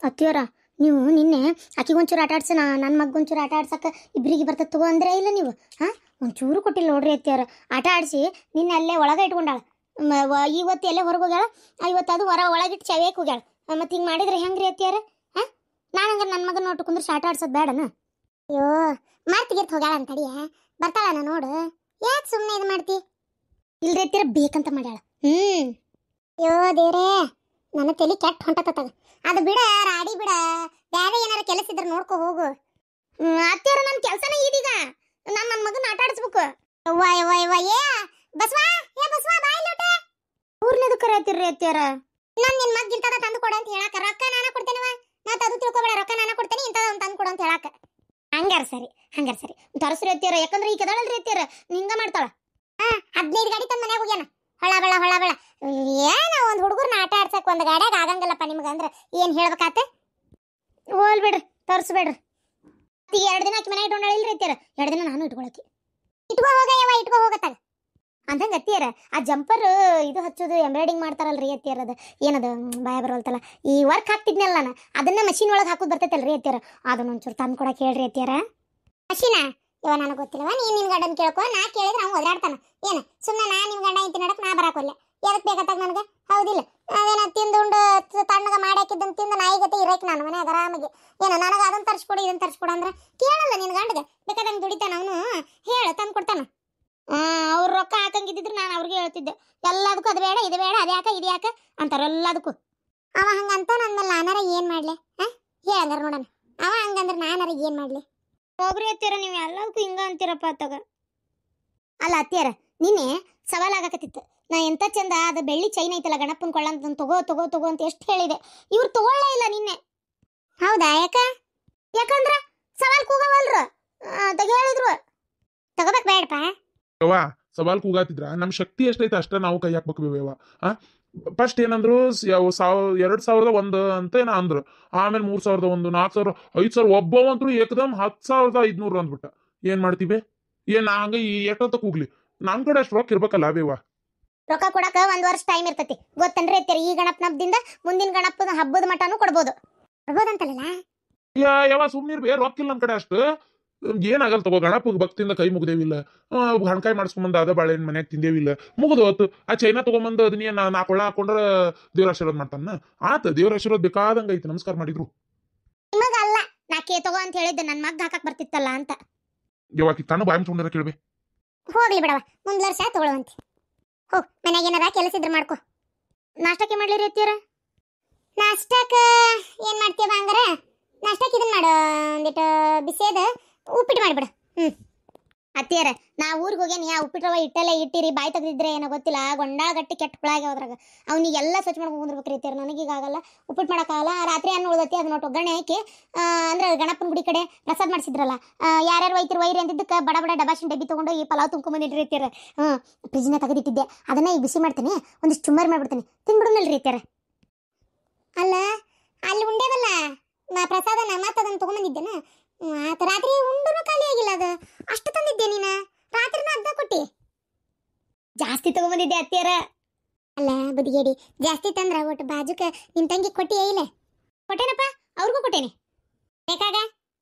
ಅತ್ತಿಯರ ನೀವು ನಿನ್ನೆ ಆಕಿಗೊಂಚೂರು ಆಟ ಆಡ್ಸ ನನ್ನ ಮಗೊಂಚೂರು ಆಟ ಆಡ್ಸಕ್ಕೆ ಇಬ್ಬರಿಗೆ ಬರ್ತದೆ ತಗೋ ಅಂದ್ರೆ ಇಲ್ಲ ನೀವು ಹಾಂ ಒಂಚೂರು ಕೊಟ್ಟಿಲ್ಲ ನೋಡ್ರಿ ಅತ್ತಿಯರ ಆಟ ಆಡಿಸಿ ನಿನ್ನೆ ಅಲ್ಲೇ ಒಳಗೆ ಇಟ್ಕೊಂಡಾಳ ಇವತ್ತು ಎಲ್ಲೇ ಹೊರಗೆ ಹೋಗ್ಯಾಳ ಇವತ್ತು ಅದು ಒಳಗಿಟ್ಟು ಚವೇಕ್ ಹೋಗ್ಯಾಳ ಮತ್ತು ಹಿಂಗೆ ಮಾಡಿದ್ರೆ ಹೆಂಗ್ರಿ ಅತ್ತಿಯರ ಹಾಂ ನಾನು ಹಂಗಾರೆ ನನ್ನ ಮಗನ ನೋಟು ಕುಂದ್ರೆ ಆಟ ಆಡ್ಸೋದು ಬೇಡನ ಅಯ್ಯೋ ಮಾರ್ತಿಗಿರ್ತ ಹೋಗ್ಯಾಳ ಅಂತಡಿಯ ಬರ್ತಾಳನ ನೋಡು ಯಾಕೆ ಸುಮ್ಮನೆ ಇದು ಮಾಡ್ತಿ ಇಲ್ರಿ ಅತ್ತಿಯರ ಬೇಕಂತ ಮಾಡ್ಯಾಳ ಅಯ್ಯೋ ದೇವ್ರೇ ನನ್ನ ತಲೆ ಕೆಟ್ಟ ಹೊಂಟತಗ ಅದು ಬಿಡ ರಾಡಿ ಬಿಡ ಬೇರೆ ಏನಾರ ಕೆಲಸ ಇದ್ರೆ ನೋಡ್ಕೊ ಹೋಗು ಅತ್ತಿಯರ ನನ್ನ ಕೆಲಸನೇ ಇದೀಗ ನಾನು ನನ್ನ ಮಗನ ಆಟ ಆಡಿಸ್ಬೇಕು ಯವ್ವ ಯವ್ವ ಯವ್ವ ಏ ಬಸವಾ ಬಾಯ್ ಲೋಟೆ ಊರ್ಲೆದು ಕರೆಯತ್ತಿರ್ರಿ ಅತ್ತಿಯರ ನಾನು ನಿನ್ನ ಮಗ ಇಂಥದ ತಂದು ಕೊಡು ಅಂತ ಹೇಳಾಕ ರೊಕ್ಕ ನಾನು ಕೊಡ್ತೇನವ ನಾ ಅದು ತಿಳ್ಕೊಬೇಡ ರೊಕ್ಕ ನಾನು ಕೊಡ್ತೇನೆ ಇಂಥದ ಒಂದು ತಂದು ಕೊಡು ಅಂತ ಹೇಳಾಕ ಹಂಗಾರ ಸರಿ ತರಸ್ರಿ ಅತ್ತಿಯರ ಯಾಕಂದ್ರೆ ಈಗ ಕೆದಳಲ್ರಿ ಅತ್ತಿಯರ ಹಿಂಗ ಮಾಡ್ತಾಳ 15 ಗಾಡಿ ತಂದು ಮನ್ಯಾಗ ಹೋಗ್ಯಾನ ಹೊಳ ಬೆಳ ಏನ ಒಂದು ಹುಡುಗರ್ನ ಆಟ ಆಡ್ಸಕ್ ಒಂದು ಗಾಡ್ಯಾಗ ಆಗಂಗಿಲ್ಲಪ್ಪ ನಿಮ್ಗೆ ಅಂದ್ರೆ ಏನು ಹೇಳ್ಬೇಕಾತ ಹೋಲ್ ಬಿಡ್ರಿ ತೋರಿಸ್ಬೇಡ್ರಿ ಈಗ 2 ದಿನ ಆಕಿ ಮನೆ ಇಟ್ಕೊಂಡಳಿಲ್ರಿ ಅತ್ತಿಯರ 2 ದಿನ ನಾನು ಇಟ್ಕೊಳಕಿ ಇಟ್ಕೋ ಹೋಗತ್ತಾಗ ಅಂದಂಗೆ ಅತ್ತಿಯರ ಆ ಜಂಪರ್ ಇದು ಹಚ್ಚೋದು ಎಂಬ್ರಾಯ್ಡಿಂಗ್ ಮಾಡ್ತಾರಲ್ರಿ ಅತ್ತಿಯರ ಅದು ಏನದು ಬಾಯ ಬರೋಲ್ತಲ್ಲ ಈ ವರ್ಕ್ ಹಾಕ್ತಿದ್ನಲ್ಲ ನಾನು ಅದನ್ನ ಮಷೀನ್ ಒಳಗೆ ಹಾಕೋದು ಬರ್ತೈತಲ್ರಿ ಅತ್ತಿಯರ ಅದನ್ನ ಒಂಚೂರು ತಂದು ಕೊಡಕ್ಕೆ ಹೇಳ್ರಿ ಅತ್ತಿಯರ ಮಷೀನಾ ಇವ ನನಗೆ ಗೊತ್ತಿಲ್ಲವ ನೀನು ಗಂಡನ ಕೇಳ್ಕೊ ನಾ ಕೇಳಿದ್ರೆ ಅವ್ನು ಒದಾಡ್ತಾನ ಏನು ಸುಮ್ಮನೆ ನಾ ನಿಮ್ಮ ಗಂಡ ಇಂತಿ ನಡಕ್ ನಾ ಬರಾಕೊಲ್ಲ ಎದಕ್ಕೆ ಬೇಕತ್ತಾಗ ನನಗೆ ಹೌದಿಲ್ಲ ಅದೇನ ತಿಂದುಂಡು ತಣ್ಣಗೆ ಮಾಡಿ ಹಾಕಿದ್ದನ್ನು ತಿಂದು ನಾಯಿಗತೆ ಇರಕ್ಕೆ ನಾನು ಮನೆ ಆರಾಮಾಗಿ ಏನು ನನಗೆ ಅದನ್ನು ತರಿಸ್ಕೊಡು ಇದನ್ನು ತರಿಸ್ಕೊಡು ಅಂದ್ರೆ ಕೇಳಲ್ಲ ನಿನ್ನ ಗಂಡಗೆ ಬೇಕಾದಂಗೆ ದುಡಿತಾನ ಅವನು ಹೇಳು ತಂದು ಕೊಡ್ತಾನ ಅವ್ರು ರೊಕ್ಕ ಹಾಕಂಗಿದ್ದಿದ್ರು ನಾನು ಅವ್ರಿಗೆ ಹೇಳ್ತಿದ್ದೆ ಎಲ್ಲದಕ್ಕೂ ಅದು ಬೇಡ ಇದು ಬೇಡ ಇದು ಯಾಕೆ ಅಂತಾರೆಲ್ಲದಕ್ಕೂ ಅವ ಹಂಗಂತ ನನ್ನ ಮೇಲೆ ನಾನಾರ ಏನು ಮಾಡಲಿ ಹಾಂ ಹೇಳಂಗಾರ ನೋಡೋಣ ಅವ ಹಂಗಂದ್ರೆ ನಾನಾರ ಏನು ಮಾಡಲಿ ಹೋಗ್ರಿ ಅತ್ತಿಯರ ನೀವು ಎಲ್ಲದಕ್ಕೂ ಹಿಂಗ ಅಂತೀರಪ್ಪ ಅತ್ತಾಗ ಅಲ್ಲ ಅತ್ತಿಯರ ನಿನ್ನೆ ಸವಾಲಾಗಕತ್ತಿತ್ತು ನಾ ಎಂತ ಚಂದ ಅದು ಬೆಳ್ಳಿ ಚೈನ್ ಐತಲ್ಲ ಗಣಪನ ಕೊಳ್ಳಂತ ತಗೋ ಅಂತ ಎಷ್ಟು ಹೇಳಿದೆ ಇವ್ರು ತಗೊಳ್ಳೇ ಇಲ್ಲ ನಿನ್ನೆ ಹೌದಾ ಯಾಕಂದ್ರೆ ಸವಾಲ್ ಕೂಗವಲ್ರು ಹೇಳಿದ್ರು ತಗೋಬೇಕು ಬೇಡಪ್ಪ ಯವ್ವ ಸವಾಲ್ ಕೂಗಾತಿದ್ರ ನಮ್ ಶಕ್ತಿ ಎಷ್ಟೈತೆ ಅಷ್ಟ ನಾವು ಕೈ ಹಾಕ್ಬೇಕು ಬೇವ ಫಸ್ಟ್ ಏನಂದ್ರು 2001 ಅಂತ ಏನ ಅಂದ್ರು ಆಮೇಲೆ 3001 4000 5000 ಒಬ್ಬವಂತ್ರು ಏಕದಮ್ 10,500 ಅಂದ್ಬಿಟ್ಟ ಏನ್ ಮಾಡ್ತೀವಿ ಏನ್ ಹಂಗ ಎಷ್ಟೊತ್ತ ಕೂಗ್ಲಿ ನಮ್ ಕಡೆ ಅಷ್ಟು ರೊಕ್ಕ ಇರ್ಬೇಕಲ್ಲ ಬೇವ ರೊಕ್ಕ ಕೊಡಕ 1 ವರ್ಷ ಟೈಮ್ ಇರ್ತೈತಿ ಗೊತ್ತನ್ರಿ ಅತ್ತಿಯರ ಈ ಗಣಪನ ಹಬ್ಬದಿಂದ ಮುಂದಿನ ಗಣಪನ ಹಬ್ಬದ ಮಟನೂ ಕೊಡ್ಬೋದಂತಲ್ಲ ಯಾವ ಸುಮ್ನಿರ್ಬೇ ರೊಕ್ಕ ಇಲ್ಲ ನನ್ ಕಡೆ ಅಷ್ಟು ಏನಾಗಲ್ಲ ತಗೋ ಗಣಪಗೆ ಭಕ್ತಿಯಿಂದ ಕೈ ಮುಗ್ದೇವಿಲ್ಲ ಹಣ್ಕಾಯಿ ಮಾಡಿಸ್ಕೊಂಬಂದ ಅದ ಬಾಳೆಹಣ್ಣು ಮನ್ಯಾಗ ತಿಂದೇವಿಲ್ಲ ಮುಗಿದು ಹೊತ್ತು ಆ ಚೈನಾ ತಗೊಂಬಂದು ಅದನ್ನೇ ನಾ ಕೊಳ್ಳ ಹಾಕೊಂಡ್ರ ದೇವ್ರ ಆಶೀರ್ವಾದ ಮಾಡ್ತಾನ ಆತ ದೇವ್ರ ಆಶೀರ್ವಾದ ಬೇಕಾದಂಗ ಐತಿ ನಮಸ್ಕಾರ ಮಾಡಿದ್ರು ನಿಮಗಲ್ಲ ನಾ ತಗೋ ಅಂತ ಹೇಳಿದ್ದೆ ನನ್ನ ಮಗ್ ಹಾಕಕ್ ಬರ್ತಿತ್ತಲ್ಲ ಅಂತ ಯಾವಾಗ ತಾನು ಬಾಯ್ ಮುಚ್ಕೊಂಡ್ರ ಕೇಳ್ಬೆ ಹೋಗ್ಲಿ ಬಿಡವ ಮುಂದ್ ವರ್ಷ ತಗೊಳ್ಳುವಂತೆ ಹೋಗ್ ಮನ್ಯಾಗ ಏನಾರ ಕೆಲಸ ಇದ್ರೆ ಮಾಡ್ಕೊ ನಾಷ್ಟಕ್ಕೆ ಮಾಡ್ಲಿರಿ ಅತ್ತಿಯರ ನಾಷ್ಟಕ್ಕೆ ಏನ್ ಮಾಡ್ತೀವ ಹಂಗಾರ ನಾಷ್ಟಕ್ಕೆ ಇದನ್ನ ಮಾಡು ಒಂದಿಟ್ಟು ಬಿಸಿಯದ ಉಪ್ಪಿಟ್ಟು ಮಾಡಿಬಿಡು ಅತ್ತಿಯರ ನಾ ಊರಿಗೆ ಹೋಗ್ಯಾನಿ ಆ ಉಪ್ಪಿಟ್ಟು ರವೆ ಇಟ್ಟೆಲ್ಲ ಇಟ್ಟಿರಿ ಬಾಯಿ ತೆಗೆದಿದ್ರೆ ಏನೋ ಗೊತ್ತಿಲ್ಲ ಗೊಂಡಾಳ ಗಟ್ಟಿ ಕೆಟ್ಟ ಹುಳಾಗಿ ಹೋದ್ರಾಗ ಅವ್ನಿಗೆಲ್ಲ ಸ್ವಚ್ಛ ಮಾಡ್ಕೊಂಡು ಕುಂದ್ರಬೇಕ್ರಿ ಅತ್ತಿಯರ ನನಗೀಗ ಆಗಲ್ಲ ಉಪ್ಪಿಟ್ಟು ಮಾಡೋಕ್ಕಾಗಲ್ಲ ರಾತ್ರಿ ಅನ್ನ ಉಳ್ದತಿ ಅದನ್ನ ಒಟ್ಟು ಒಗ್ಗರಣೆ ಹಾಕಿ ಅಂದ್ರೆ ಗಣಪನ ಗುಡಿ ಕಡೆ ಪ್ರಸಾದ ಮಾಡಿಸಿದ್ರಲ್ಲ ಯಾರ್ಯಾರು ವೈರಿ ಅಂದಿದ್ದಕ್ಕೆ ಬಡ ಡಬಾಶಿನ ಡಬ್ಬಿ ತೊಗೊಂಡು ಈ ಪಲಾವ್ ತುಂಬ್ಕೊಂಬಂದಿಟ್ರಿ ಅತ್ತಿಯರ ಫ್ರಿಜ್ನ ತೆಗೆದಿಟ್ಟಿದ್ದೆ ಅದನ್ನ ಈಗ ಬಿಸಿ ಮಾಡ್ತೀನಿ ಒಂದಿಷ್ಟು ಚುಮ್ಮರಿ ಮಾಡ್ಬಿಡ್ತೀನಿ ತಿನ್ಬಿಡುನಲ್ರಿ ಅತ್ತಿಯರ ಅಲ್ಲ ಅಲ್ಲಿ ಉಂಡೇವಲ್ಲ ಪ್ರಸಾದನ ಮತ್ತೆ ಅದನ್ನು ತೊಗೊಂಬಂದಿದ್ದೇನೆ ರಾತ್ರಿ ಉಂಡುನು ಖಾಲಿ ಆಗಿಲ್ಲ ಅದು ಅಷ್ಟು ತಂದಿದ್ದೆ ನೀನು ರಾತ್ರಿನ ಅರ್ಧ ಕೊಟ್ಟಿ ಜಾಸ್ತಿ ತಗೊಂಬಂದಿದ್ದೆ ಅತ್ತಿಯರ ಅಲ್ಲ ಬುದಿಗೇಡಿ ಜಾಸ್ತಿ ತಂದ್ರ ಒಟ್ಟು ಬಾಜುಕ ನಿನ್ ತಂಗಿ ಕೊಟ್ಟಿಯೇ ಇಲ್ಲ ಕೊಟ್ಟೇನಪ್ಪ ಅವ್ರಿಗೂ ಕೊಟ್ಟೇನೆ ಬೇಕಾಗ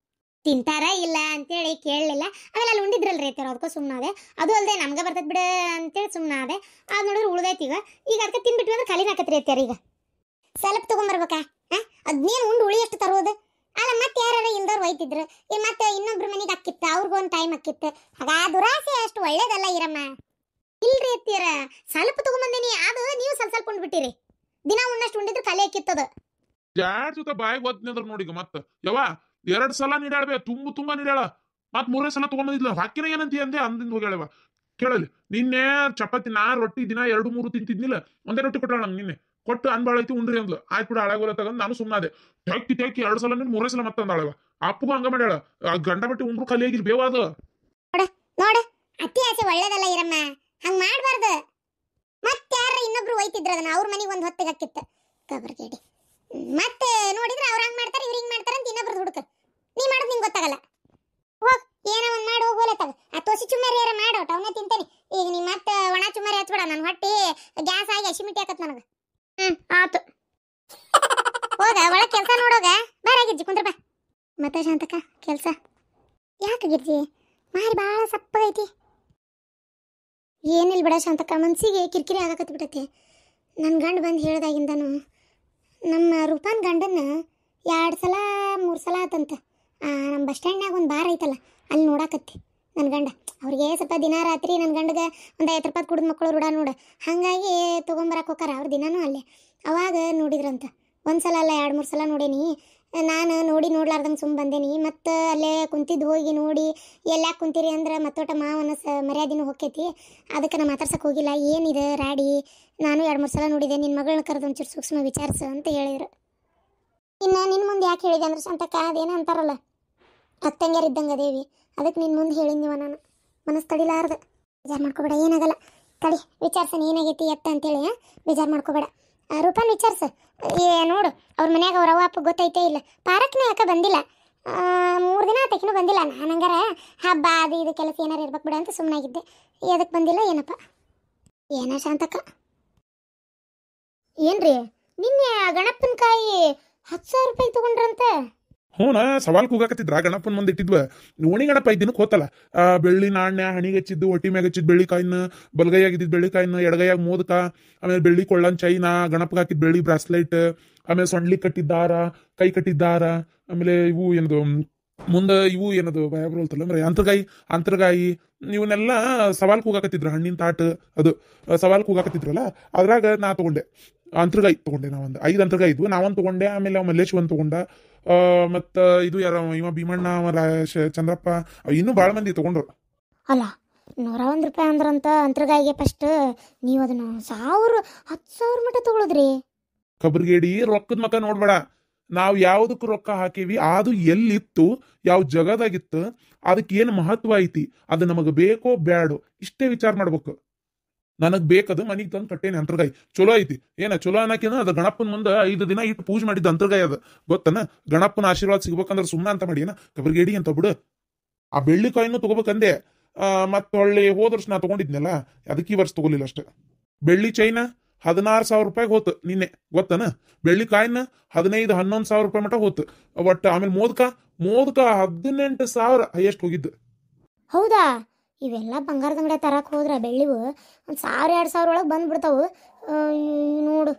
ತಿಂತಾರ ಇಲ್ಲ ಅಂತೇಳಿ ಕೇಳಲಿಲ್ಲ ಆಮೇಲೆ ಅಲ್ಲಿ ಉಂಡಿದ್ರಲ್ರಿ ಅತ್ತಿಯರ ಅದಕ್ಕೂ ಸುಮ್ಮನಾದೆ ಅದು ಅಲ್ಲದೆ ನಮ್ಗೆ ಬರ್ತದ ಬಿಡ ಅಂತೇಳಿ ಸುಮ್ಮನಾದೆ ಅದು ನೋಡಿದ್ರೆ ಉಳ್ದೈತಿ ಈಗ ಅದಕ್ಕೆ ತಿನ್ಬಿಟ್ವಿ ಅಂದ್ರೆ ಖಾಲಿ ಹಾಕತ್ರಿ ಅತ್ತಿಯರ ಈಗ ಸ್ವಲ್ಪ ತಗೊಂಬರ್ಬೇಕಾ ಅದ್ನೇನು ಉಂಡು ಉಳಿ ಎಷ್ಟು ತರೋದು ಅಲ್ಲ ಮತ್ತೆ ಯಾರು ಇಲ್ದವ್ರು ಒಯ್ತಿದ್ರು ಮತ್ತೆ ಇನ್ನೊಬ್ರು ಮನೆಗೆ ಅಕ್ಕಿತ್ತು ಅವ್ರಿಗೊಂದು ಟೈಮ್ ಅಕ್ಕಿತ್ತು ಆಗ ದುರಾಸೆ ಅಷ್ಟು ಒಳ್ಳೇದಲ್ಲ ಇರಮ್ಮ ಇಲ್ರಿ ಅತ್ತಿಯರ ಸ್ವಲ್ಪ ತಗೊಂಬಂದಿನಿ ಅದು ನೀವು ಸ್ವಲ್ಪ ಉಂಡ್ಬಿಟ್ಟಿರಿ ದಿನ ಉಣ್ಣಷ್ಟು ಉಂಡಿದ್ರೆ ಖಾಲಿ ಹಾಕಿತ್ತದ ಜಾಡ್ ಜೊತೆ ಬಾಯಿಗೆ ಒದ್ನಂದ್ರ ನೋಡಿ ಮತ್ತ ಯವ್ವ 2 ಸಲ ನೀಡಾಳ್ಬೇ ತುಂಬಾ ನೀಡಾಳ ಮತ್ 3ನೇ ಸಲ ತಗೊಂಬಂದಿದ್ಲ ಹಾಕಿನ ಏನಂತಿ ಅಂದೆ ಅಂದಿಂದ ಹೋಗ್ಯಾಳವ ಕೇಳಲಿ ನಿನ್ನೆ ಚಪಾತಿ ನಾ ರೊಟ್ಟಿ ದಿನ 2-3 ತಿಂತಿದ್ನಿಲ್ಲ ಒಂದೇ ರೊಟ್ಟಿ ಕೊಟ್ಟಾಳ ನಂಗೆ ನಿನ್ನೆ ಕೊಟ್ಟು ಅನ್ಬಾಳೈತಿ ಉಂಡ್ರಿ ಅಂದ್ಲು ಆಯ್ತು ಬಿಡ ಹಳಗೋಲ ತಗೊಂಡು ನಾನು ಸುಮ್ಮನಾದೆ ತೆಕ್ಕಿ 2 ಸಲ 3ನೇ ಸಲ ಮತ್ತೆ ಅಂದಾಳವ ಅಪ್ಪಗೂ ಹಂಗ ಮಾಡ್ಯಾಳ ಗಂಡ ಬಟ್ಟಿ ಉಂಡ್ರು ಖಾಲಿ ಆಗಿಲ್ ಬೇವಾದ ನೋಡ ಅತಿ ಆಸೆ ಒಳ್ಳೇದಲ್ಲ ಇರಮ್ಮ ಹಂಗ ಮಾಡ್ಬಾರ್ದು ಮತ್ತೆ ಯಾರ ಇನ್ನೊಬ್ರು ಒಯ್ತಿದ್ರ ಅದನ್ನ ಅವ್ರ ಮನೆಗೆ ಒಂದು ಹೊತ್ತಿಗೆ ಹಾಕಿತ್ತ ಕಬರ್ಗೇಡಿ ಮತ್ತೆ ನೋಡಿದ್ರೆ ಅವ್ರ ಹಂಗ ಮಾಡ್ತಾರೆ ಇವ್ರ ಹಿಂಗ್ ಮಾಡ್ತಾರ ಅಂತ ಇನ್ನೊಬ್ರು ಹುಡುಕ ನೀ ಮಾಡೋದು ನಿಂಗೆ ಗೊತ್ತಾಗಲ್ಲ ಹೋಗ್ ಏನೋ ಒಂದ್ ಮಾಡಿ ಹೋಗೋಲೆ ತಗ ಆ ತೋಸಿ ಚುಮ್ಮರಿ ಯಾರ ಮಾಡೋ ಅವನೇ ತಿಂತೇನೆ ಈಗ ನೀ ಮತ್ತೆ ಒಣ ಚುಮ್ಮರಿ ಹಚ್ಬೇಡ ನನ್ನ ಹೊಟ್ಟಿ ಗ್ಯಾಸ್ ಆಗಿ ಹಸಿಮಿಟ್ಟಿ ಹಾಕತ್ ನನಗೆ ಆತು ಹೋಗ ಒಳಗೆ ಕೆಲಸ ನೋಡೋಗ ಬಾರ ಗಿರ್ಜಿ ಕುಂದ್ರ ಬಾ ಮತ್ತೆ ಶಾಂತಕ್ಕ ಕೆಲಸ ಯಾಕೆ ಗಿರ್ಜಿ ಮಾರಿ ಭಾಳ ಸಪ್ಪಗೈತಿ. ಏನಿಲ್ಲ ಬಿಡ ಶಾಂತಕ್ಕ, ಮನ್ಸಿಗೆ ಕಿರಿಕಿರಿ ಆಗಕತ್ ಬಿಟ್ಟೈತಿ. ನನ್ನ ಗಂಡ ಬಂದು ಹೇಳ್ದಾಗಿಂದನು ನಮ್ಮ ರೂಪಾನ್ ಗಂಡನ್ನ 2 ಸಲ 3 ಸಲ ಆತಂತ ನಮ್ಮ ಬಸ್ ಸ್ಟ್ಯಾಂಡ್ನಾಗ ಒಂದು ಬಾರ್ ಐತಲ್ಲ ಅಲ್ಲಿ ನೋಡಾಕತ್ತಿ ನನ್ನ ಗಂಡ. ಅವ್ರಿಗೆ ಸ್ವಲ್ಪ ದಿನ ರಾತ್ರಿ ನನ್ನ ಗಂಡಗೆ ಒಂದು 50 ರೂಪಾಯಿ ಕುಡಿದ ಮಕ್ಕಳು ರೂಢ ನೋಡು, ಹಾಗಾಗಿ ತೊಗೊಂಬರಕ್ಕೆ ಹೋಗಾರ ಅವ್ರ ದಿನಾನೂ ಅಲ್ಲೇ. ಅವಾಗ ನೋಡಿದ್ರಂತ, ಒಂದು ಸಲ ಅಲ್ಲ 2-3 ಸಲ ನೋಡೇನಿ. ನಾನು ನೋಡ್ಲಾರ್ದಂಗೆ ಸುಮ್ಮ ಬಂದೇನಿ. ಮತ್ತು ಅಲ್ಲೇ ಕುಂತಿದ್ದು ಹೋಗಿ ನೋಡಿ ಎಲ್ಲಾಕೆ ಕುಂತೀರಿ ಅಂದ್ರೆ ಮತ್ತೊಟ ಮಾವನ ಮರ್ಯಾದಿನೂ ಹೊಕ್ಕೈತಿ, ಅದಕ್ಕೆ ನಾ ಮಾತಾಡ್ಸಕ್ಕೆ ಹೋಗಿಲ್ಲ. ಏನಿದೆ ರಾಡಿ, ನಾನು 2-3 ಸಲ ನೋಡಿದೆ, ನಿನ್ನ ಮಗಳನ್ನ ಕರೆದು ಒಂಚೂರು ಸೂಕ್ಷ್ಮ ವಿಚಾರಿಸು ಅಂತ ಹೇಳಿದ್ರು. ಇನ್ನು ನಿನ್ನ ಮುಂದೆ ಯಾಕೆ ಹೇಳಿದೆ ಅಂದ್ರೆ ಶಾಂತಕ್ಕ, ಅದೇನೋ ಅಂತಾರಲ್ಲ ಅತ್ತಂಗ್ಯಾರ ಇದ್ದಂಗೆ ಅದೇವಿ, ಅದಕ್ಕೆ ನಿನ್ನ ಮುಂದೆ ಹೇಳಿದ್ನಿವ ನಾನು ಮನಸ್ಸು ತಡಿಲಾರ್ದು. ಬೇಜಾರು ಮಾಡ್ಕೋಬೇಡ, ಏನಾಗಲ್ಲ ತಡಿ, ವಿಚಾರಿಸೋಣ ಏನಾಗೈತಿ ಎತ್ತ ಅಂತೇಳಿ. ಬೇಜಾರು ಮಾಡ್ಕೋಬೇಡ. ರೂಪಾನ್ ವಿಚಾರಿಸು. ನೋಡು ಅವ್ರ ಮನ್ಯಾಗ ಅವ್ರ ಅವ್ವ ಅಪ್ಪ ಗೊತ್ತೈತೆ ಇಲ್ಲ, ಪಾರಕ್ನ ಯಾಕೆ ಬಂದಿಲ್ಲ, 3 ದಿನ ಆತಕಿನೂ ಬಂದಿಲ್ಲ. ನಾನು ಹಂಗಾರ ಹಬ್ಬ ಅದು ಇದು ಕೆಲಸ ಏನಾರು ಇರ್ಬೇಕು ಬಿಡ ಅಂತ ಸುಮ್ಮನಾಗಿದ್ದೆ. ಎದಕ್ಕೆ ಬಂದಿಲ್ಲ ಏನಪ್ಪ? ಏನ ಶಾಂತಕ್ಕ? ಏನ್ರಿ ನಿನ್ನೆ ಗಣಪನ ಕಾಯಿ 10,000 ರೂಪಾಯಿ ತಗೊಂಡ್ರಂತೆ? ಹ್ಞೂ ಸವಾಲ್ ಕೂಗಾಕತ್ತಿದ್ರ ಗಣಪನ ಮುಂದೆ ಇಟ್ಟಿದ್ವ. ಓಣಿ ಗಣಪ 5 ದಿನಕ್ಕೆ ಹೋತಲ್ಲ, ಬೆಳ್ಳಿ ನಾಣ್ಯ ಹಣಿಗೆ ಹಚ್ಚಿದ್ದು, ಹೊಟ್ಟಿ ಮ್ಯಾಗ ಹಚ್ಚಿದ್ ಬೆಳ್ಳಿ ಕಾಯಿನ, ಬಲಗೈಯಾಗಿದ್ದಿದ್ದು ಬೆಳ್ಳಿ ಕಾಯಿನ, ಎಡಗೈಯಾಗ ಮೋದಕ, ಆಮೇಲೆ ಬೆಳ್ಳಿ ಕೊಳ್ಳನ್ ಚೈನಾ, ಗಣಪಗೆ ಹಾಕಿದ್ ಬೆಳ್ಳಿ ಬ್ರಾಸ್ಲೈಟ್, ಆಮೇಲೆ ಸೊಂಡ್ಲಿ ಕಟ್ಟಿದ್ದಾರ, ಕೈ ಕಟ್ಟಿದ್ದಾರ, ಆಮೇಲೆ ಇವು ಏನದು ಮುಂದೆ ಇವು ಏನದು ಬರೋಲ್ತಲ್ಲ ಅಂದ್ರೆ ಅಂತರ್ಗಾಯಿ ಇವನ್ನೆಲ್ಲ ಸವಾಲ್ ಕೂಗಾಕತ್ತಿದ್ರು. ಹಣ್ಣಿನ ತಾಟ್ ಅದು ಸವಾಲ್ ಕೂಗಾಕತ್ತಿದ್ರಲ್ಲ, ಅದ್ರಾಗ ನಾ ತಗೊಂಡೆ ಅಂತರ್ಗಾಯಿ ತಗೊಂಡೆ. ನಾವೊಂದು 5 ಅಂತರ್ಗಾಯಿ ಇದ್ವು, ನಾವೊಂದು ತಗೊಂಡೆ. ಆಮೇಲೆ ಮಲ್ಲೇಶ್ ಒಂದು ತಗೊಂಡ, ಮತ್ತು ಇದು ಯಾರ ಇವ ಭೀಮಣ್ಣ ಚಂದ್ರಪ್ಪ ಇನ್ನೂ ಭಾಳ ಮಂದಿ ತಗೊಂಡ್ರು. ಅಲ್ಲ 101 ರೂಪಾಯಿ ಅಂದ್ರಂತ ಅಂತರ್ಗಾಯಿಗೆ. ಫಸ್ಟ್ ನೀವು ಅದನ್ನು 10,000 ಮಟ್ಟ ತಗೊಳಿದ್ರಿ. ಕಬ್ರಿಗೇಡಿ ರೊಕ್ಕದ ಮಕ್ಕ ನೋಡ್ಬೇಡ, ನಾವು ಯಾವ್ದಕ್ಕೆ ರೊಕ್ಕ ಹಾಕೀವಿ, ಅದು ಎಲ್ಲಿತ್ತು, ಯಾವ ಜಗದಾಗಿತ್ತು, ಅದಕ್ಕೆ ಏನು ಮಹತ್ವ ಐತಿ, ಅದು ನಮಗೆ ಬೇಕೋ ಬ್ಯಾಡೋ ಇಷ್ಟೇ ವಿಚಾರ ಮಾಡ್ಬೇಕು. ನನಗೆ ಬೇಕದು ಮನಿಗೆ ತಂದು ಕಟ್ಟೇನಿ ಅಂತರ್ಗಾಯಿ. ಚಲೋ ಐತಿ ಏನ ಚಲೋ ಅನ್ನಕಿನ ಅದು ಗಣಪನ ಮುಂದೆ 5 ದಿನ ಇಟ್ಟು ಪೂಜೆ ಮಾಡಿದ್ದು ಅಂತರ್ಗಾಯಿ ಅದ ಗೊತ್ತನ. ಗಣಪನ ಆಶೀರ್ವಾದ ಸಿಗ್ಬೇಕಂದ್ರೆ ಸುಮ್ಮನೆ ಅಂತ ಮಾಡಿ ಏನ ಕಬ್ರಿಗೇಡಿ ಅಂತ ಬಿಡು. ಆ ಬೆಳ್ಳಿ ಕಾಯಿನೂ ತಗೋಬೇಕಂದೆ. ಮತ್ತೆ ಒಳ್ಳೆ ಹೋದ ವರ್ಷ ನಾ ತಗೊಂಡಿದ್ನಲ್ಲ, ಅದಕ್ಕೆ ಈ ವರ್ಷ ತಗೋಲಿಲ್ಲ ಅಷ್ಟೇ. ಬೆಳ್ಳಿ ಚೈನ 16,000 ರೂಪಾಯಿಗೆ ಹೋತು ನಿನ್ನೆ ಗೊತ್ತನ. ಬೆಳ್ಳಿ ಕಾಯಿನ 15-11,000 ರೂಪಾಯಿ ಮಟ್ಟ ಹೋತು ಒಟ್ಟು. ಆಮೇಲೆ ಮೋದಕ 18,000 ಹೈಯೆಸ್ಟ್ ಹೋಗಿದ್ದು. ಹೌದಾ? ಇವೆಲ್ಲ ಬಂಗಾರದ ಅಂಗಡಿ ತರಕ್ಕೆ ಹೋದ್ರೆ ಬೆಳ್ಳಿವು 1,000-2,000 ಒಳಗೆ ಬಂದ್ಬಿಡ್ತಾವು ನೋಡು.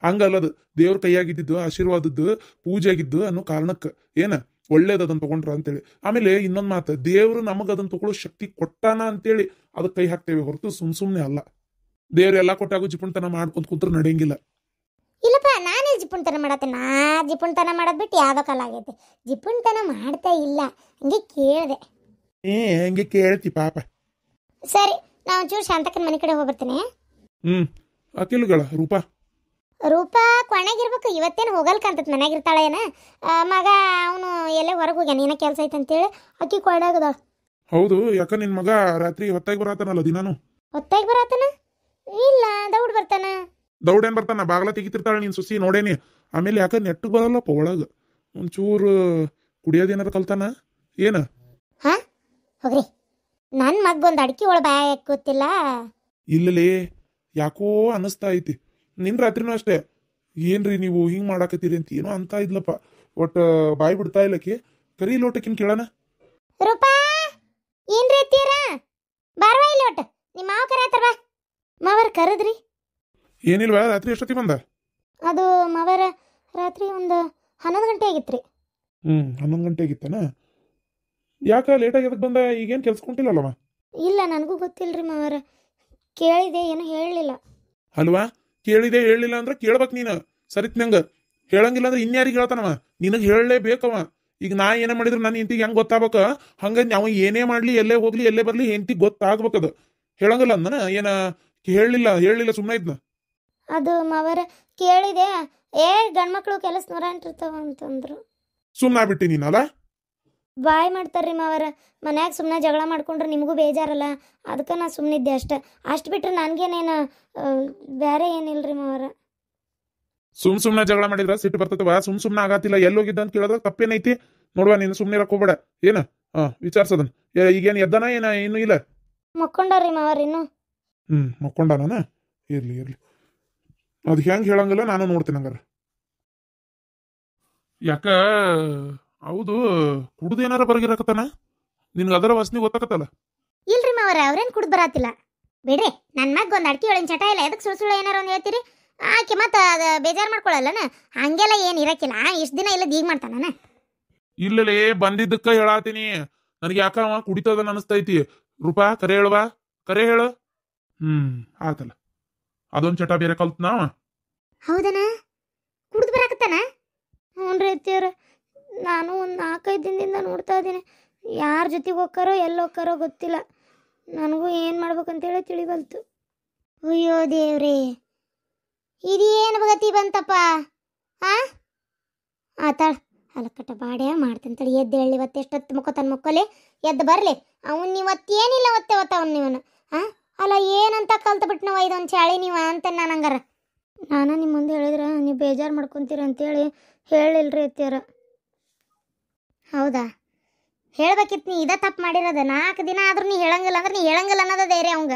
ಹಂಗಲ್ಲದು ದೇವ್ರ ಕೈಯಾಗಿದ್ದು ಆಶೀರ್ವಾದದ್ದು ಪೂಜೆ ಆಗಿದ್ದು ಅನ್ನೋ ಕಾರಣಕ್ಕೆ ಏನ ಒಳ್ಳೇದದನ್ನ ತಗೊಂಡ್ರ ಅಂತೇಳಿ. ಆಮೇಲೆ ಇನ್ನೊಂದು ಮಾತು, ದೇವ್ರು ನಮಗೆ ಅದನ್ನ ತಗೊಳ್ಳೋ ಶಕ್ತಿ ಕೊಟ್ಟಾನ ಅಂತೇಳಿ ಅದಕ್ಕೆ ಕೈ ಹಾಕ್ತೇವೆ ಹೊರತು ಸುಮ್ಮನೆ ಅಲ್ಲ. ದೇವ್ರು ಎಲ್ಲ ಕೊಟ್ಟಾಗೂ ಜಿಪುಣ್ತನ ಮಾಡ್ಕೊಂತ ಕುಂತ್ರ ನಡೆಯಂಗಿಲ್ಲ. ಇಲ್ಲಪ್ಪ, ನಾನೇ ಜಿಪುಣ್ತನ ಮಾಡತ್ತೆ. ನಾ ಜಿಪುಣ್ತನ ಮಾಡೋದು ಬಿಟ್ಟು ಯಾವ್ದೋ ಕಾಲ ಆಗೈತೆ. ಜಿಪುಣ್ತನ ಮಾಡ್ತಾ ಇಲ್ಲ, ಹಂಗೆ ಕೇಳಿದೆ. ಹೆಂಗೆ ಕೇಳ್ತಿ ಪಾಪ. ಸರಿ, ನಾ ಒಂಚೂರು ಶಾಂತಕ್ಕನ ಮನೆ ಕಡೆ ಹೋಗ್ಬರ್ತೀನಿ. ಅಕಿಲ್ಗಳ ರೂಪ ಕೊನೆಗಿರ್ಬೇಕು. ಇವತ್ತೇನು ಹೋಗಲ್ಕಂತತ್, ಮನ್ಯಾಗಿರ್ತಾಳೆ ಏನ. ಮಗ ಅವನು ಎಲ್ಲೇ ಹೊರಗೆ ಹೋಗ್ಯಾನ, ಏನೋ ಕೆಲಸ ಐತೆ ಅಂತೇಳಿ ಅಕ್ಕಿ ಕೊಡಾಗದ. ಹೌದು, ಯಾಕ ನಿನ್ ಮಗ ರಾತ್ರಿ ಹೊತ್ತಾಗಿ ಬರತಾನಲ್ಲ ದಿನಾನು? ಹೊತ್ತಾಗಿ ಬರತಾನ? ಇಲ್ಲ, ದೌಡ್ ಬರ್ತಾನ. ದೌಡ್ ಏನ್ ಬರ್ತಾನ, ಬಾಗ್ಲ ತೆಗಿತಿರ್ತಾಳೆ ನೀನ್ ಸುಸಿ ನೋಡೇನಿ. ಆಮೇಲೆ ಯಾಕ ನೆಟ್ಟು ಬರಲ್ಲಪ್ಪ ಒಳಗ. ಒಂಚೂರು ಕುಡಿಯೋದೇನಾರ ಕಲ್ತಾನ ಏನ? ಹಾ ಹೋಗ್ರಿ, ನನ್ನ ಮಗೊಂದು ಅಡಿಕೆ ಒಳ ಬಾಯ ಗೊತ್ತಿಲ್ಲ. ಇಲ್ಲಲೇ ಯಾಕೋ ಅನಿಸ್ತಾ ಐತಿ. ನಿನ್ ರಾತ್ರಿನೂ ಅಷ್ಟೇ, ಏನ್ರಿ ನೀವು ಹಿಂಗ್ ಮಾಡಾಕತ್ತೀರಿ ಅಂತ ಏನೋ ಅಂತ ಇದ್ಲಪ್ಪ. ಒಟ್ಟ ಬಾಯಿ ಬಿಡ್ತಾ ಇಲ್ಲಕಿ. ಕರಿ ಲೋಟಕಿನ್ ಕೇಳನ. ರೂಪಾ, ಏನ್ರಿ ಎತ್ತೀರ? ಬಾರ್ವಾ ಇಲ್ಲಿ. ಒಟ್ಟ ನಿಮ್ಮ ಮಾವ ಕರೆಯತ್ತಾರ ಬಾ. ಮಾವರ್ ಕರೆದ್ರಿ? ಏನಿಲ್ವಾ, ರಾತ್ರಿ ಎಷ್ಟೊತ್ತಿ ಬಂದ? ಅದು ಮಾವರ ರಾತ್ರಿ ಒಂದು 11 ಗಂಟೆ ಆಗಿತ್ರಿ. 11 ಗಂಟೆ ಆಗಿತ್ತನ? ಯಾಕ ಲೇಟ್ ಆಗಿ ಬಂದ? ಈಗೇನು ಕೆಲ್ಸಕೊಂಟಿಲ್ಲಲ್ಲವ? ಇಲ್ಲ, ನನಗೂ ಗೊತ್ತಿಲ್ರಿ ಮಾವರ. ಕೇಳಿದೆ, ಏನೂ ಹೇಳಲಿಲ್ಲ. ಅಲ್ವಾ, ಕೇಳಿದೆ ಹೇಳಲಿಲ್ಲ ಅಂದ್ರೆ ಕೇಳ್ಬೇಕು ನೀನು. ಸರಿತ್ ನಂಗ ಹೇಳಂಗಿಲ್ಲ ಅಂದ್ರೆ ಇನ್ಯಾರಿಗೆ ಹೇಳ್ತಾನವ? ನಿನಗೆ ಹೇಳಲೇಬೇಕವ. ಈಗ ನಾ ಏನೇ ಮಾಡಿದ್ರು ನನ್ನ ಹೆಂಡತಿಗೆ ಹೆಂಗೆ ಗೊತ್ತಾಗ್ಬೇಕ, ಹಂಗ ನಾವು ಏನೇ ಮಾಡ್ಲಿ, ಎಲ್ಲೇ ಹೋಗ್ಲಿ, ಎಲ್ಲೇ ಬರ್ಲಿ, ಹೆಂಡತಿಗೆ ಗೊತ್ತಾಗ್ಬೇಕದು. ಹೇಳಂಗಿಲ್ಲ ಅಂದನ ಏನ? ಹೇಳಿಲ್ಲ ಸುಮ್ಮನೆ ಇದ್ನ. ಅದು ಮಾವರ ಕೇಳಿದೆ, ಗಂಡ್ಮಕ್ಳು ಕೆಲಸ 108 ಇರ್ತಾವ ಅಂತಂದ್ರು. ಸುಮ್ಮನೆ ಬಿಟ್ಟಿ ನೀನಲ್ಲ? ಬಾಯ್ ಮಾಡ್ತಾರ್ರಿ ಮಾವರ. ಮನ್ಯಾಗ ಸುಮ್ಮನೆ ಜಗಳ ಮಾಡ್ಕೊಂಡ್ರೆ ನಿಮಗೂ ಬೇಜಾರಲ್ಲ, ಅದಕ್ಕೆ ನಾ ಸುಮ್ಮನಿದ್ದೆ ಅಷ್ಟು ಬಿಟ್ರೆ ನನಗೇನೇನು ಬೇರೆ ಏನಿಲ್ರಿ ಮಾವರ. ಸುಮ್ಮನೆ ಜಗಳ ಮಾಡಿದ್ರ ಸಿಟ್ಟು ಬರ್ತದವ. ಸುಮ್ಮನೆ ಆಗತ್ತಿಲ್ಲ. ಎಲ್ಲೋಗಿದ್ದ ಅಂತ ಕೇಳಿದ್ರೆ ತಪ್ಪೇನೈತಿ ನೋಡುವ. ನೀನು ಸುಮ್ಮನೆ ಇರಕೋಬೇಡ ಏನ. ವಿಚಾರಿಸೋದನ್ ಈಗೇನು ಎದ್ದನ ಏನ ಇನ್ನೂ ಇಲ್ಲ? ಮಕ್ಕೊಂಡಾರ್ರಿ ಮಾವರ ಇನ್ನು. ಮಕ್ಕೊಂಡಾನ? ಇರ್ಲಿ ಅದು ಹೆಂಗೆ ಹೇಳಂಗಿಲ್ಲ, ನಾನು ನೋಡ್ತೀನಿ ಹಂಗಾರ. ಯಾಕ ಹೌದು ಕುಡ್ದೇನಾರ ಬರಗಿರಕತ್ತಾನ ನಿನ್ಗೆ ಅದರ ವಾಸನೆ ಗೊತ್ತಾಕತ್ತಲ್ಲ. ಇಲ್ರಿ ಮಾವರ ಅವ್ರೇನ್ ಕುಡ್ದು ಬರಾತಿಲ್ಲ ಬಿಡ್ರಿ. ನನ್ನ ಮಗ ಒಂದು ಅಡ್ಕೆ ಒಳಗಿನ ಚಟ ಇಲ್ಲ, ಎದಕ್ಕೆ ಸುಳ್ಳು ಸುಳ್ಳು ಏನಾರ ಒಂದು ಹೇಳ್ತೀರಿ? ಆಕೆ ಮತ್ತೆ ಅದು ಬೇಜಾರು ಮಾಡ್ಕೊಳ್ಳಲ್ಲನ, ಹಂಗೆಲ್ಲ ಏನು ಇರಕ್ಕಿಲ್ಲ. ಇಷ್ಟು ದಿನ ಇಲ್ಲದ ಈಗ ಮಾಡ್ತಾನ. ಇಲ್ಲಲೇ ಬಂದಿದ್ದಕ್ಕ ಹೇಳಾತೀನಿ, ನನಗೆ ಯಾಕ ಅವ ಕುಡಿತದ ಅನಿಸ್ತೈತಿ. ರೂಪಾ ಕರೆ ಹೇಳುವ, ಕರೆ ಹೇಳು. ಆತಲ್ಲ, ಅದೊಂದ್ ಚಟ ಬೇರೆ ಕಲ್ತ್ನಾವ. ಹೌದನ? ಕುಡ್ದು ಬರಾಕತ್ತಾನ? ಹ್ಞೂ ರೀ ಅತ್ತಿಯವ್ರ, ನಾನು ಒಂದು 4-5 ದಿನದಿಂದ ನೋಡ್ತಾ ಇದ್ದೀನಿ. ಯಾರ ಜೊತೆಗೆ ಹೋಗ್ತಾರೋ ಎಲ್ಲಿ ಹೋಗ್ತಾರೋ ಗೊತ್ತಿಲ್ಲ. ನನಗೂ ಏನು ಮಾಡ್ಬೇಕಂತೇಳಿ ತಿಳಿಬಲ್ತು. ಅಯ್ಯೋ ದೇವ್ರೇ, ಇದೇನು ಗತಿ ಬಂತಪ್ಪ. ಹಾಂ ಆತಾಳ ಅಲಕ್ಕಟ್ಟ ಬಾಡ್ಯ ಮಾಡ್ತಾನೆ ತಡಿ. ಎದ್ದು ಹೇಳಿ ಇವತ್ತು ಎಷ್ಟೊತ್ತು ಮುಕ್ಕೋತಾನ ಮುಕ್ಕೊಲೆ, ಎದ್ದು ಬರಲಿ ಅವನು. ಇವತ್ತೇನಿಲ್ಲ ಒತ್ತೆ ಅವನು ನೀವನು. ಹಾಂ ಅಲ್ಲ ಏನಂತ ಕಲ್ತು ಬಿಟ್ಟು ನಾವು ಇದೊಂದು ಚಾಳಿ ನೀವು ಅಂತ ನಾನು ಹಂಗಾರ. ನಾನು ನಿಮ್ಮ ಮುಂದೆ ಹೇಳಿದ್ರೆ ನೀವು ಬೇಜಾರು ಮಾಡ್ಕೊತೀರ ಅಂತೇಳಿ ಹೇಳಿಲ್ರಿ ಅತ್ತಿಯರ. ಹೌದಾ? ಹೇಳ್ಬೇಕಿತ್ತು, ನೀ ಇದ ತಪ್ಪು ಮಾಡಿರೋದ. 4 ದಿನ ಆದ್ರೂ ನೀ ಹೇಳಂಗಿಲ್ಲ ಅಂದ್ರೆ ನೀ ಹೇಳಂಗಿಲ್ಲ ಅನ್ನೋದ ಧೈರ್ಯ ಅವಂಗ.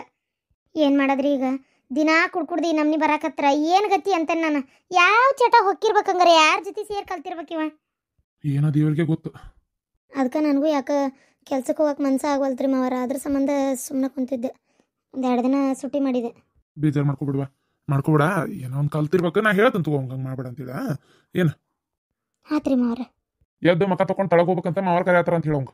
ಏನು ಮಾಡೋದ್ರಿ ಈಗ? ದಿನಾ ಕುಡ್ಕುಡ್ದು ಈ ನಮ್ನಿ ಬರಾಕತ್ರ ಏನು ಗತಿ ಅಂತ ನಾನು. ಯಾವ ಚಟ ಹೊಕ್ಕಿರ್ಬೇಕಂಗಾರೆ, ಯಾರ ಜೊತೆ ಸೇರಿ ಕಲ್ತಿರ್ಬೇಕಿವ? ಏನೋ ದೇವ್ರಿಗೆ ಗೊತ್ತು. ಅದಕ್ಕೆ ನನಗೂ ಯಾಕೆ ಕೆಲ್ಸಕ್ಕೆ ಹೋಗಕ್ಕೆ ಮನ್ಸು ಆಗವಲ್ತ್ರಿ ಮಾವರ. ಅದ್ರ ಸಂಬಂಧ ಸುಮ್ಮನೆ ಕುಂತಿದ್ದೆ. 1-2 ದಿನ ಸುಟ್ಟಿ ಮಾಡಿದೆ. ಬೇಜಾರು ಮಾಡ್ಕೊಬಿಡ. ಏನೋ ಒಂದು ಕಲ್ತಿರ್ಬೇಕು. ನಾ ಹೇಳ್ತಂತ ತಗೋ, ಹಂಗೆ ಮಾಡ್ಬೇಡ ಅಂತೇಳ. ಏನು ಆತ್ರಿ ಮಾವರ? ಎದ್ದು ಮಕ್ಕ ತಗೊಂಡು ತಳಗ ಹೋಗ್ಬೇಕಂತ ಮಾವರ್ ಕರೆ ಆತರ ಅಂತ ಹೇಳೋಂಗ.